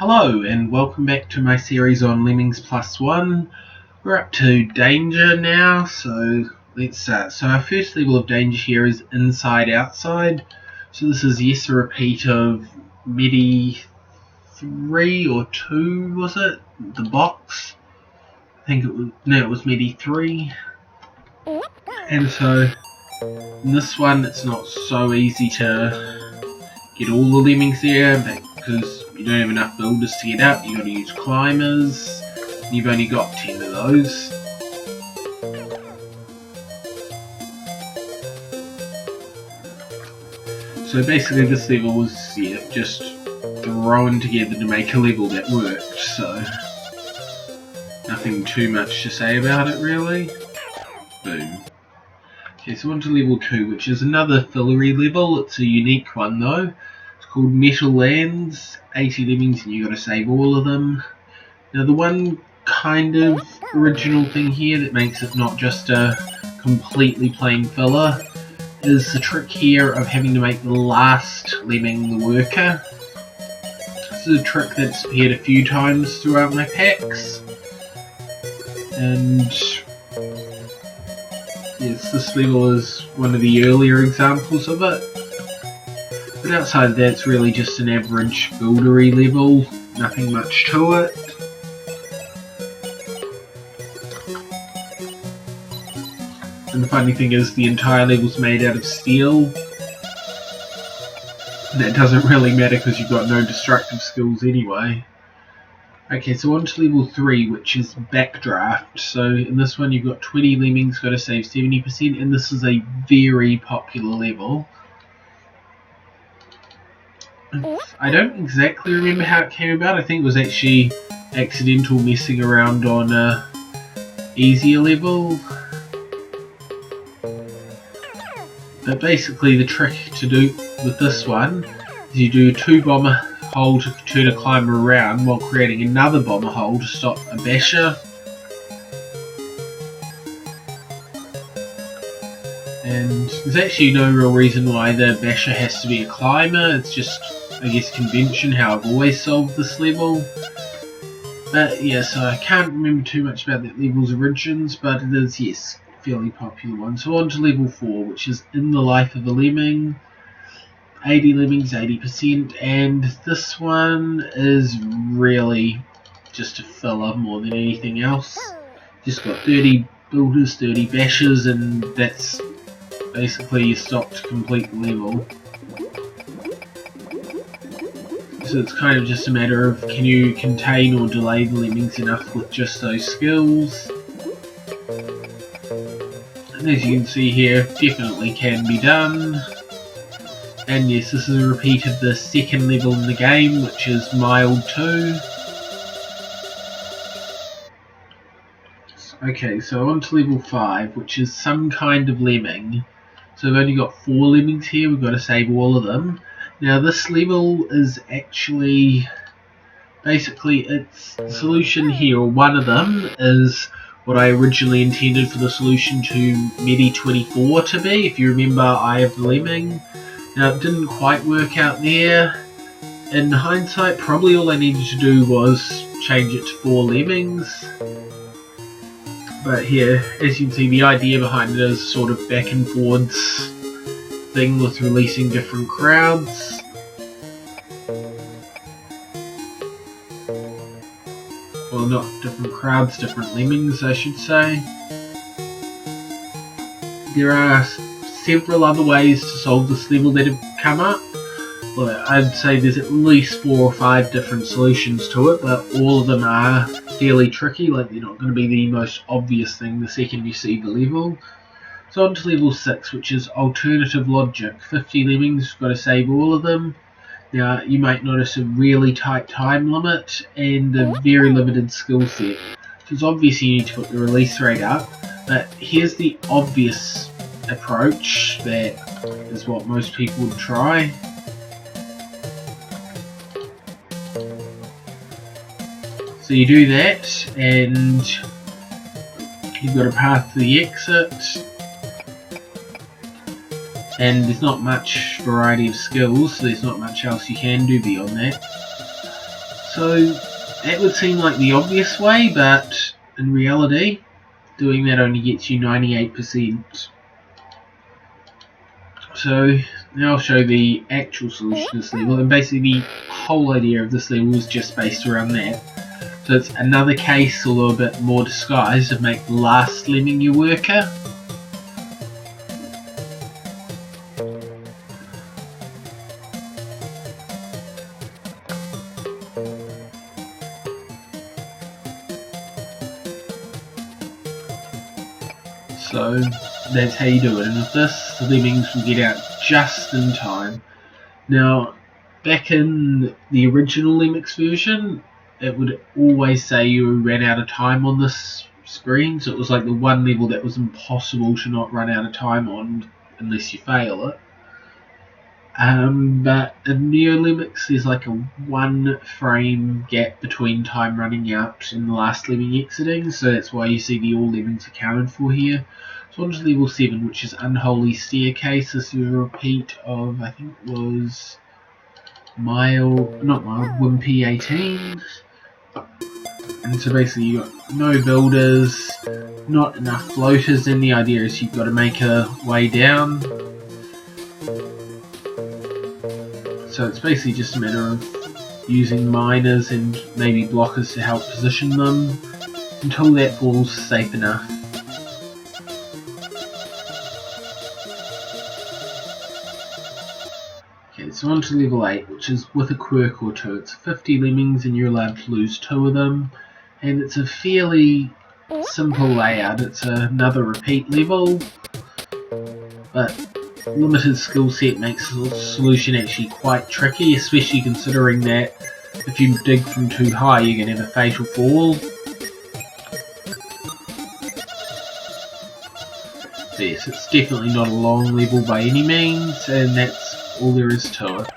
Hello and welcome back to my series on Lemmings Plus I. We're up to danger now, so let's start. So our first level of danger here is inside outside. So this is a repeat of Medi 3 or 2, was it? The box? I think it was Medi 3. And so in this one it's not so easy to get all the lemmings there because you don't have enough builders to get up. You've got to use climbers. You've only got 10 of those. So basically this level was just thrown together to make a level that worked, so nothing too much to say about it really. Boom. Okay, so on to level 2, which is another fillery level. It's a unique one though. It's called Metal Lands, 80 lemmings and you've got to save all of them. Now the one kind of original thing here that makes it not just a completely plain filler is the trick here of having to make the last lemming the worker. This is a trick that's appeared a few times throughout my packs, and yes, this level is one of the earlier examples of it. But outside of that, it's really just an average buildery level, nothing much to it. And the funny thing is, the entire level's made out of steel. That doesn't really matter because you've got no destructive skills anyway. Okay, so on to level 3, which is Backdraft. So in this one you've got 20 lemmings, got to save 70%, and this is a very popular level. I don't exactly remember how it came about. I think it was actually accidental messing around on a easier level. But basically the trick to do with this one is you do a 2 bomber hole to turn a climber around while creating another bomber hole to stop a basher. And there's actually no real reason why the basher has to be a climber. It's just, I guess, convention, how I've always solved this level. But yeah, so I can't remember too much about that level's origins, but it is, yes, a fairly popular one. So on to level 4, which is In the Life of a Lemming. 80 lemmings, 80%, and this one is really just a filler more than anything else. Just got 30 builders, 30 bashers, and that's basically you stop to complete the level. So it's kind of just a matter of can you contain or delay the lemmings enough with just those skills. And as you can see here, definitely can be done. And yes, this is a repeat of the second level in the game, which is Mild 2. Okay, so on to level 5, which is Some Kind of Lemming. So we've only got 4 lemmings here, we've got to save all of them. Now this level is actually, basically it's the solution here, or one of them, is what I originally intended for the solution to Medi 24 to be. If you remember, Eye of the Lemming. Now it didn't quite work out there. In hindsight, probably all I needed to do was change it to 4 lemmings. But here, as you can see, the idea behind it is sort of back and forwards thing with releasing different crowds. Well, not different crowds, different lemmings I should say. There are several other ways to solve this level that have come up. Well, I'd say there's at least 4 or 5 different solutions to it, but all of them are fairly tricky. Like, they're not going to be the most obvious thing the second you see the level. So on to level 6, which is Alternative Logic. 50 lemmings, got to save all of them. Now you might notice a really tight time limit and a very limited skill set. So it's obvious you need to put the release rate up, but here's the obvious approach that is what most people would try. So you do that and you've got a path to the exit, and there's not much variety of skills, so there's not much else you can do beyond that. So that would seem like the obvious way, but in reality, doing that only gets you 98%. So now I'll show the actual solution to this level, and basically the whole idea of this level is just based around that. So it's another case, although a bit more disguised, of make the last lemming your worker. So that's how you do it, and with this, the lemmings will get out just in time. Now, back in the original Lemmings version, it would always say you ran out of time on this screen, so it was like the one level that was impossible to not run out of time on unless you fail it. But in Neo Lemmings, there's like a 1 frame gap between time running out and the last lemming exiting, so that's why you see the all lemmings accounted for here. So on to level 7, which is Unholy Staircase. This is a repeat of, I think it was Wimpy 18. And so basically you got no builders, not enough floaters, and the idea is you've got to make a way down. So it's basically just a matter of using miners and maybe blockers to help position them until that wall's safe enough. Okay, so on to level 8, which is with a quirk or two. It's 50 lemmings and you're allowed to lose 2 of them. And it's a fairly simple layout. It's another repeat level, but limited skill set makes the solution actually quite tricky, especially considering that if you dig from too high you're going to have a fatal fall. So yes, it's definitely not a long level by any means, and that's all there is to it.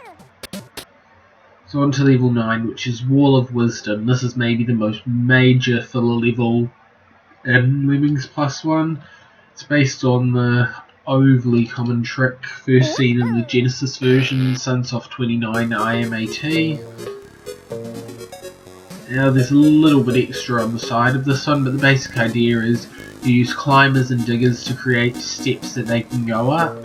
So on to level 9, which is Wall of Wisdom. This is maybe the most major filler level in Lemmings Plus I. It's based on the overly common trick first seen in the Genesis version, Sunsoft 29 IMAT. Now there's a little bit extra on the side of this one, but the basic idea is you use climbers and diggers to create steps that they can go up.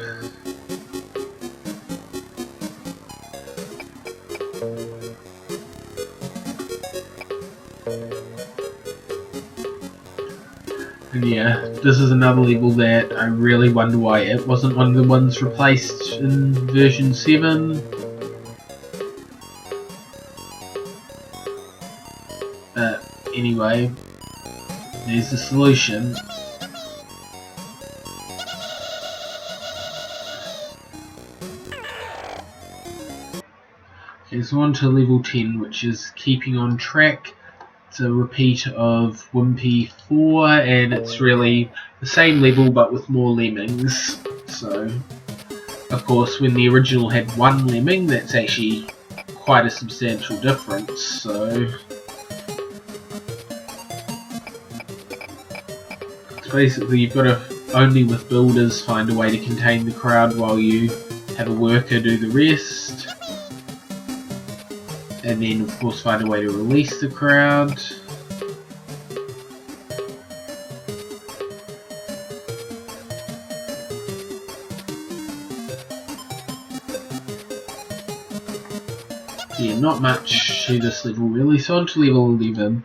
And yeah, this is another level that I really wonder why it wasn't one of the ones replaced in version 7. But anyway, there's the solution. Okay, so on to level 10, which is Keeping on Track. It's a repeat of Wimpy 4, and it's really the same level but with more lemmings. So, of course, when the original had 1 lemming, that's actually quite a substantial difference. So, basically you've got to, only with builders, find a way to contain the crowd while you have a worker do the rest. And then of course find a way to release the crowd. Yeah, not much to this level really. So on to level 11,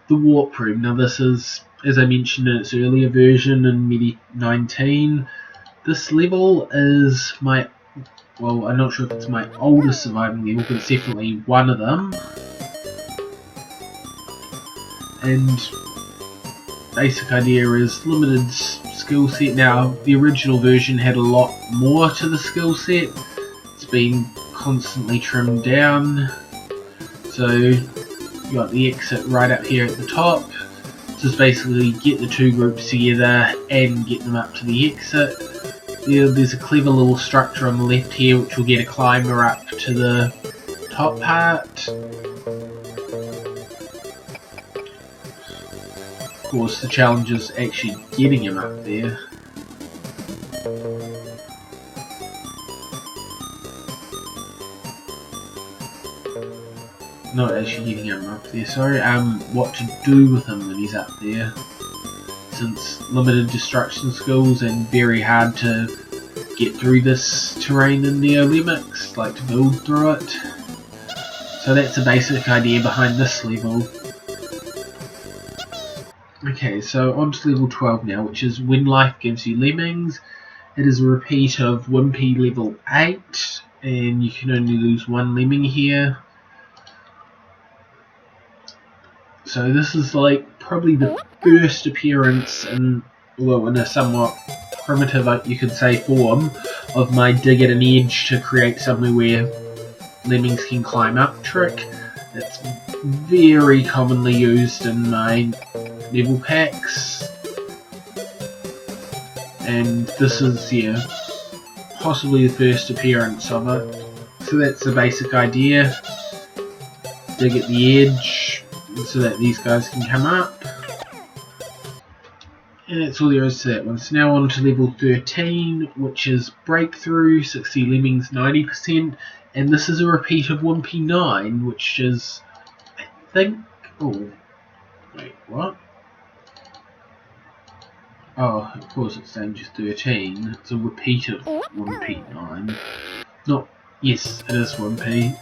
the Warp Room. Now this is, as I mentioned in its earlier version in Medi 19, this level is my, well, I'm not sure if it's my oldest surviving level, but it's definitely one of them. And basic idea is limited skill set. Now the original version had a lot more to the skill set. It's been constantly trimmed down. So you got the exit right up here at the top. Just basically get the 2 groups together and get them up to the exit. There's a clever little structure on the left here which will get a climber up to the top part. Of course the challenge is actually getting him up there. not actually getting him up there, sorry, what to do with him when he's up there. Since limited destruction skills and very hard to get through this terrain in the Lemmings, like to build through it. So that's the basic idea behind this level. Okay, so on to level 12 now, which is when life gives you lemmings. It is a repeat of Wimpy level 8, and you can only lose one lemming here. So this is like probably the first appearance in, well, in a somewhat primitive, you could say, form of my dig at an edge to create somewhere where lemmings can climb up trick. It's very commonly used in my level packs, and this is, yeah, possibly the first appearance of it. So that's the basic idea. Dig at the edge so that these guys can come up, and that's all there is to that one. So now on to level 13, which is Breakthrough, 60 lemmings, 90%, and this is a repeat of Wimpy 9, which is, I think, oh, wait, what? Oh, of course it's Danger 13, it's a repeat of Wimpy 9. Not, yes, it is Wimpy.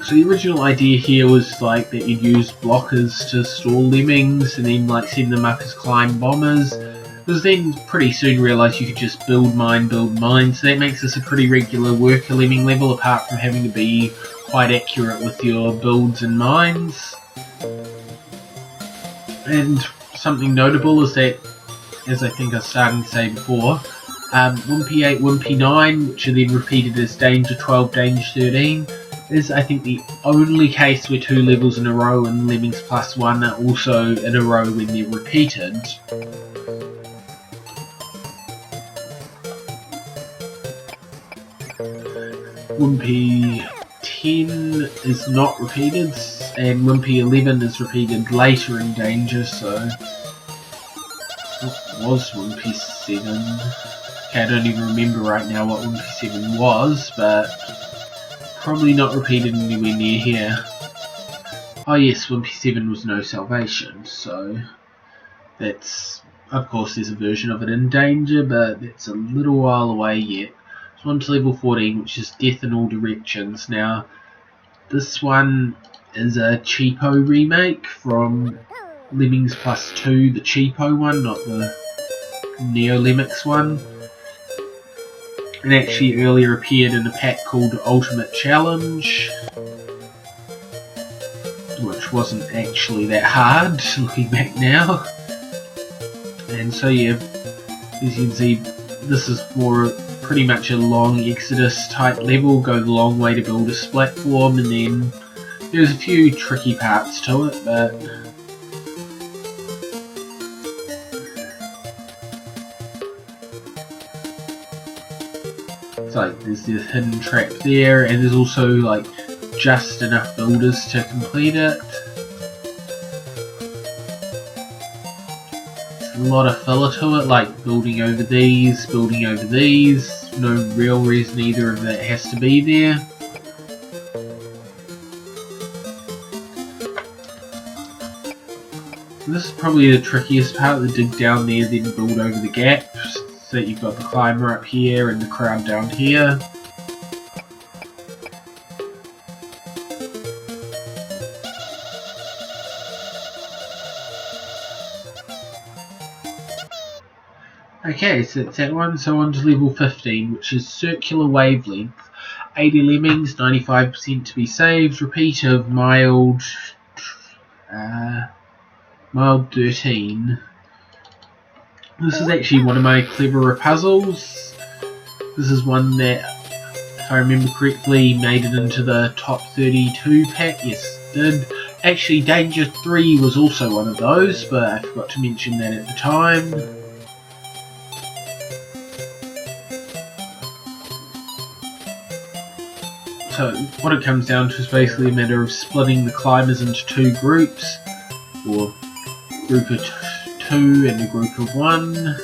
So the original idea here was like that you'd use blockers to stall lemmings and then like send them up as climb bombers. It was then pretty soon realised you could just build mine, so that makes this a pretty regular worker lemming level, apart from having to be quite accurate with your builds and mines. And something notable is that, as I think I was starting to say before, Wimpy 8, Wimpy 9, which are then repeated as Danger 12, Danger 13, is I think the only case where 2 levels in a row in Lemmings Plus I are also in a row when they're repeated. Wimpy 10 is not repeated, and Wimpy 11 is repeated later in Danger, so what was Wimpy 7? Okay, I don't even remember right now what Wimpy 7 was, but probably not repeated anywhere near here. Oh yes, Wimpy 7 was No Salvation, so that's, of course there's a version of it in Danger, but it's a little while away yet. So on to level 14, which is Death in All Directions. Now, this one is a cheapo remake from Lemmings Plus 2, the cheapo one, not the Neo Lemmings one. It actually earlier appeared in a pack called Ultimate Challenge, which wasn't actually that hard, looking back now. And so yeah, as you can see, this is more pretty much a long Exodus type level, go the long way to build a platform, and then there's a few tricky parts to it, but it's like there's this hidden trap there, and there's also like just enough builders to complete it. It's a lot of filler to it, like building over these, no real reason either of that has to be there. This is probably the trickiest part, the dig down there, then build over the gaps, so that you've got the climber up here and the crowd down here. Okay, so that's that one. So on to level 15, which is Circular Wavelength. 80 lemmings, 95% to be saved. Repeat of Mild 13. This is actually one of my cleverer puzzles. This is one that, if I remember correctly, made it into the top 32 pack. Yes, it did. Actually, Danger 3 was also one of those, but I forgot to mention that at the time. So what it comes down to is basically a matter of splitting the climbers into 2 groups, or a group of 2 and a group of 1,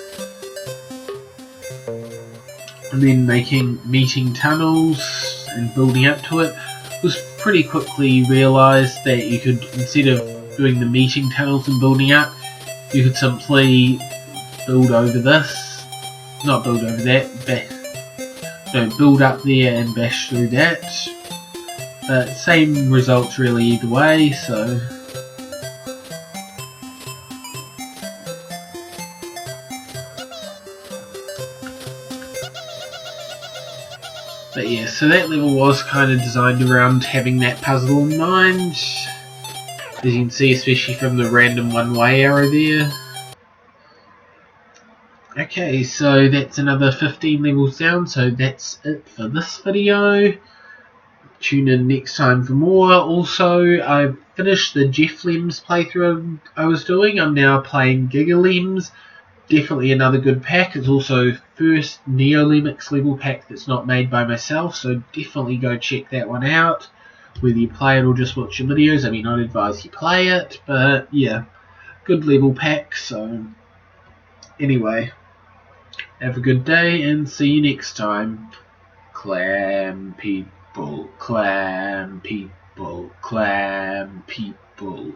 and then meeting tunnels and building up to it. was pretty quickly realised that you could, instead of doing the meeting tunnels and building up, you could simply build over this, not build over that, build up there and bash through that. But same results really either way, so. But yeah, so that level was kind of designed around having that puzzle in mind. As you can see, especially from the random one-way arrow there. Okay, so that's another 15 levels down, so that's it for this video. Tune in next time for more. Also, I've finished the Jeff Lemmings playthrough I was doing. I'm now playing Giga Lemmings. Definitely another good pack. It's also first Neo Lemmings level pack that's not made by myself, so definitely go check that one out. Whether you play it or just watch your videos, I mean, I'd advise you play it, but yeah, good level pack. So anyway, have a good day and see you next time. Clam people, clam people, clam people.